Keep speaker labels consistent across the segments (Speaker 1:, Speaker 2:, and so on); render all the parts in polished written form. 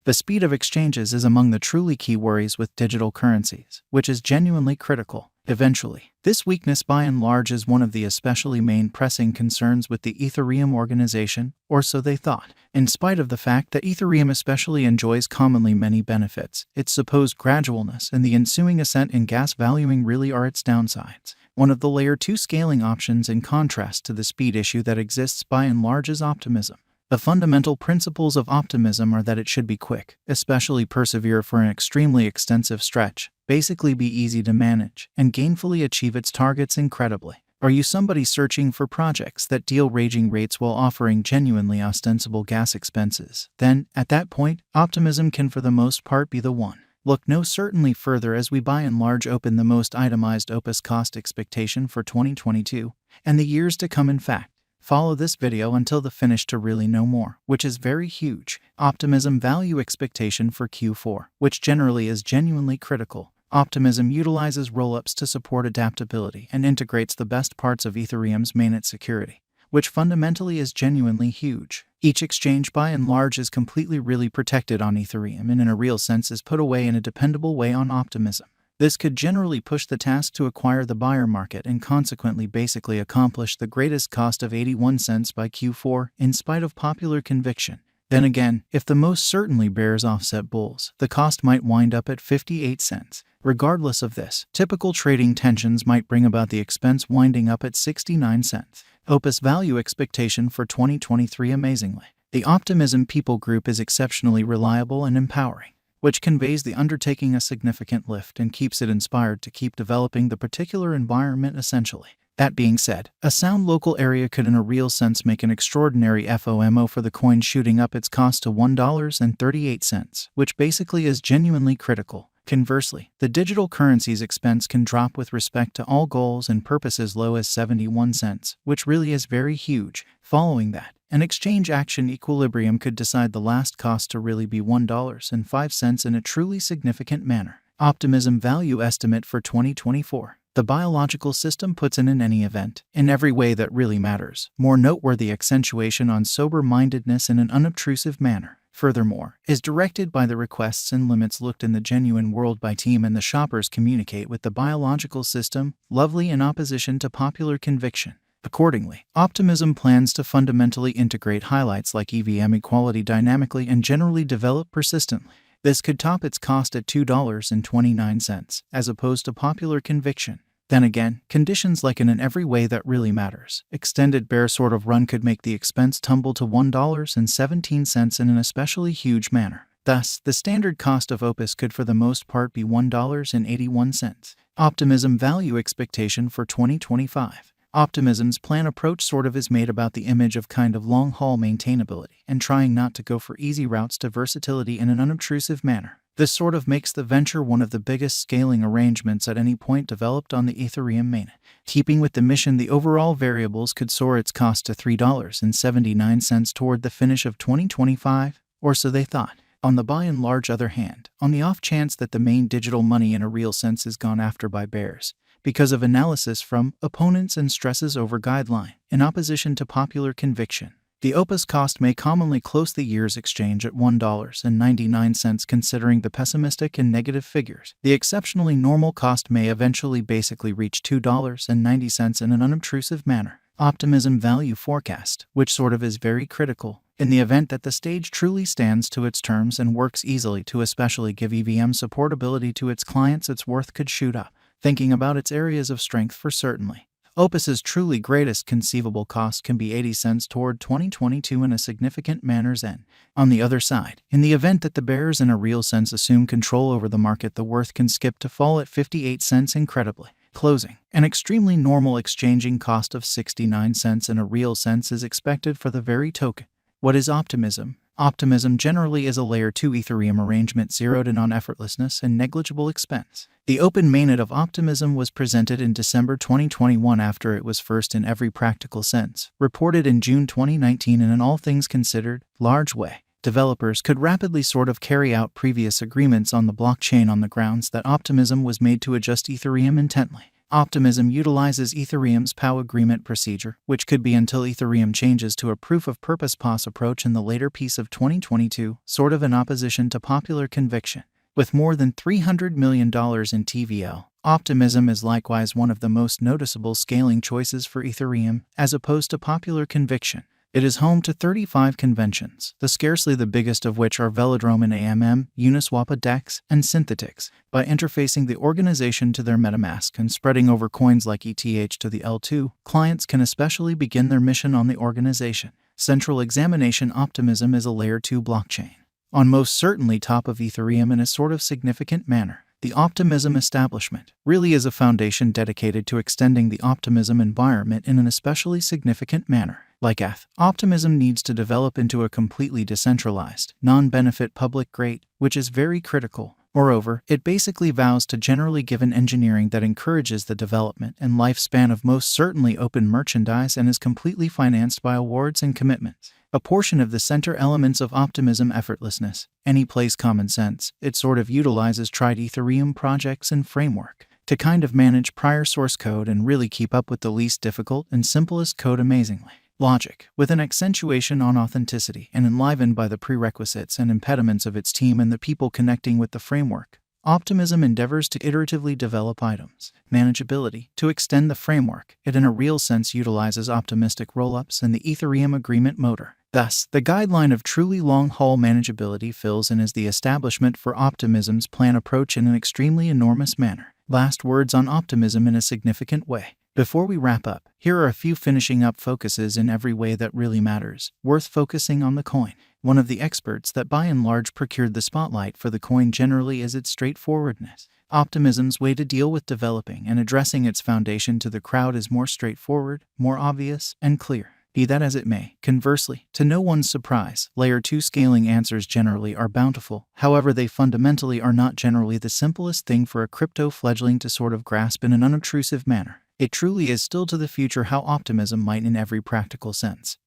Speaker 1: The speed of exchanges is among the truly key worries with digital currencies, which is genuinely critical. Eventually, this weakness by and large is one of the especially main pressing concerns with the Ethereum organization, or so they thought. In spite of the fact that Ethereum especially enjoys commonly many benefits, its supposed gradualness and the ensuing ascent in gas valuing really are its downsides. One of the layer 2 scaling options in contrast to the speed issue that exists by and large is optimism. The fundamental principles of optimism are that it should be quick, especially persevere for an extremely extensive stretch, basically be easy to manage, and gainfully achieve its targets incredibly. Are you somebody searching for projects that deal raging rates while offering genuinely ostensible gas expenses? Then, at that point, optimism can for the most part be the one. Look no certainly further as we by and large open the most itemized Opus cost expectation for 2022, and the years to come in fact. Follow this video until the finish to really know more, which is very huge. Optimism value expectation for Q4, which generally is genuinely critical. Optimism utilizes rollups to support adaptability and integrates the best parts of Ethereum's mainnet security, which fundamentally is genuinely huge. Each exchange by and large is completely really protected on Ethereum and in a real sense is put away in a dependable way on Optimism. This could generally push the task to acquire the buyer market and consequently basically accomplish the greatest cost of 81 cents by Q4 in spite of popular conviction. Then again, if the most certainly bears offset bulls, the cost might wind up at 58 cents. Regardless of this, typical trading tensions might bring about the expense winding up at 69 cents. Opus value expectation for 2023 amazingly. The Optimism people group is exceptionally reliable and empowering, which conveys the undertaking a significant lift and keeps it inspired to keep developing the particular environment essentially. That being said, a sound local area could in a real sense make an extraordinary FOMO for the coin, shooting up its cost to $1.38, which basically is genuinely critical. Conversely, the digital currency's expense can drop with respect to all goals and purposes low as 71 cents, which really is very huge. Following that, an exchange action equilibrium could decide the last cost to really be $1.05 in a truly significant manner. Optimism value estimate for 2024. The biological system puts in any event, in every way that really matters, more noteworthy accentuation on sober-mindedness in an unobtrusive manner. Furthermore, is directed by the requests and limits looked in the genuine world by team and the shoppers communicate with the biological system, lovely in opposition to popular conviction. Accordingly, Optimism plans to fundamentally integrate highlights like EVM equality dynamically and generally develop persistently. This could top its cost at $2.29, as opposed to popular conviction. Then again, conditions like in every way that really matters. Extended bear sort of run could make the expense tumble to $1.17 in an especially huge manner. Thus, the standard cost of Opus could for the most part be $1.81. Optimism value expectation for 2025. Optimism's plan approach sort of is made about the image of kind of long-haul maintainability and trying not to go for easy routes to versatility in an unobtrusive manner. This sort of makes the venture one of the biggest scaling arrangements at any point developed on the Ethereum mainnet. Keeping with the mission, the overall variables could soar its cost to $3.79 toward the finish of 2025, or so they thought. On the by and large other hand, on the off chance that the main digital money in a real sense is gone after by bears, because of analysis from opponents and stresses over guideline, in opposition to popular conviction, the Opus cost may commonly close the year's exchange at $1.99 considering the pessimistic and negative figures. The exceptionally normal cost may eventually basically reach $2.90 in an unobtrusive manner. Optimism value forecast, which sort of is very critical. In the event that the stage truly stands to its terms and works easily to especially give EVM supportability to its clients, its worth could shoot up. Thinking about its areas of strength for certainly. Opus's truly greatest conceivable cost can be 80 cents toward 2022 in a significant manner's end. On the other side, in the event that the bears in a real sense assume control over the market, the worth can skip to fall at 58 cents incredibly. Closing. An extremely normal exchanging cost of 69 cents in a real sense is expected for the very token. What is Optimism? Optimism generally is a layer 2 Ethereum arrangement zeroed in on effortlessness and negligible expense. The open mainnet of Optimism was presented in December 2021 after it was first in every practical sense, reported in June 2019 in an all things considered, large way. Developers could rapidly sort of carry out previous agreements on the blockchain on the grounds that Optimism was made to adjust Ethereum intently. Optimism utilizes Ethereum's POW agreement procedure, which could be until Ethereum changes to a proof-of-purpose POS approach in the later piece of 2022, sort of in opposition to popular conviction. With more than $300 million in TVL, Optimism is likewise one of the most noticeable scaling choices for Ethereum, as opposed to popular conviction. It is home to 35 conventions, the scarcely the biggest of which are Velodrome and AMM, Uniswap DEX, and Synthetix. By interfacing the organization to their MetaMask and spreading over coins like ETH to the L2, clients can especially begin their mission on the organization. Central examination Optimism is a Layer 2 blockchain, on most certainly top of Ethereum in a sort of significant manner. The Optimism establishment really is a foundation dedicated to extending the Optimism environment in an especially significant manner. Like Optimism needs to develop into a completely decentralized, non-benefit public grade, which is very critical. Moreover, it basically vows to generally give an engineering that encourages the development and lifespan of most certainly open merchandise and is completely financed by awards and commitments. A portion of the center elements of Optimism effortlessness, any place common sense, it sort of utilizes tried Ethereum projects and framework to kind of manage prior source code and really keep up with the least difficult and simplest code amazingly. Logic, with an accentuation on authenticity and enlivened by the prerequisites and impediments of its team and the people connecting with the framework. Optimism endeavors to iteratively develop items. Manageability, to extend the framework, it in a real sense utilizes optimistic rollups and the Ethereum agreement motor. Thus, the guideline of truly long-haul manageability fills in as the establishment for Optimism's plan approach in an extremely enormous manner. Last words on Optimism in a significant way. Before we wrap up, here are a few finishing up focuses in every way that really matters, worth focusing on the coin. One of the experts that by and large procured the spotlight for the coin generally is its straightforwardness. Optimism's way to deal with developing and addressing its foundation to the crowd is more straightforward, more obvious, and clear. Be that as it may, conversely, to no one's surprise, Layer 2 scaling answers generally are bountiful. However, they fundamentally are not generally the simplest thing for a crypto fledgling to sort of grasp in an unobtrusive manner. It truly is still to the future how Optimism might in every practical sense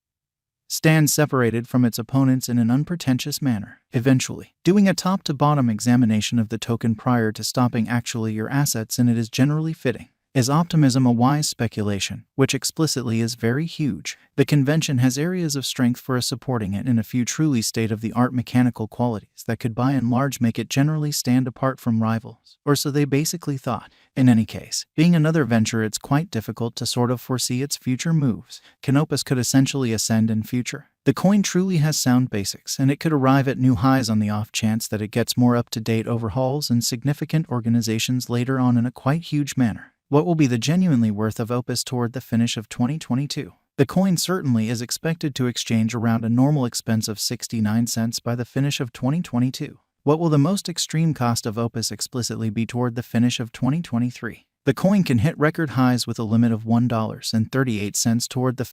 Speaker 1: stand separated from its opponents in an unpretentious manner. Eventually, doing a top-to-bottom examination of the token prior to stopping actually your assets in it is generally fitting. Is Optimism a wise speculation, which explicitly is very huge? The convention has areas of strength for us supporting it and a few truly state-of-the-art mechanical qualities that could by and large make it generally stand apart from rivals, or so they basically thought. In any case, being another venture, it's quite difficult to sort of foresee its future moves. Canopus could essentially ascend in future. The coin truly has sound basics, and it could arrive at new highs on the off chance that it gets more up-to-date overhauls and significant organizations later on in a quite huge manner. What will be the genuinely worth of Opus toward the finish of 2022? The coin certainly is expected to exchange around a normal expense of 69 cents by the finish of 2022. What will the most extreme cost of Opus explicitly be toward the finish of 2023? The coin can hit record highs with a limit of $1.38 toward the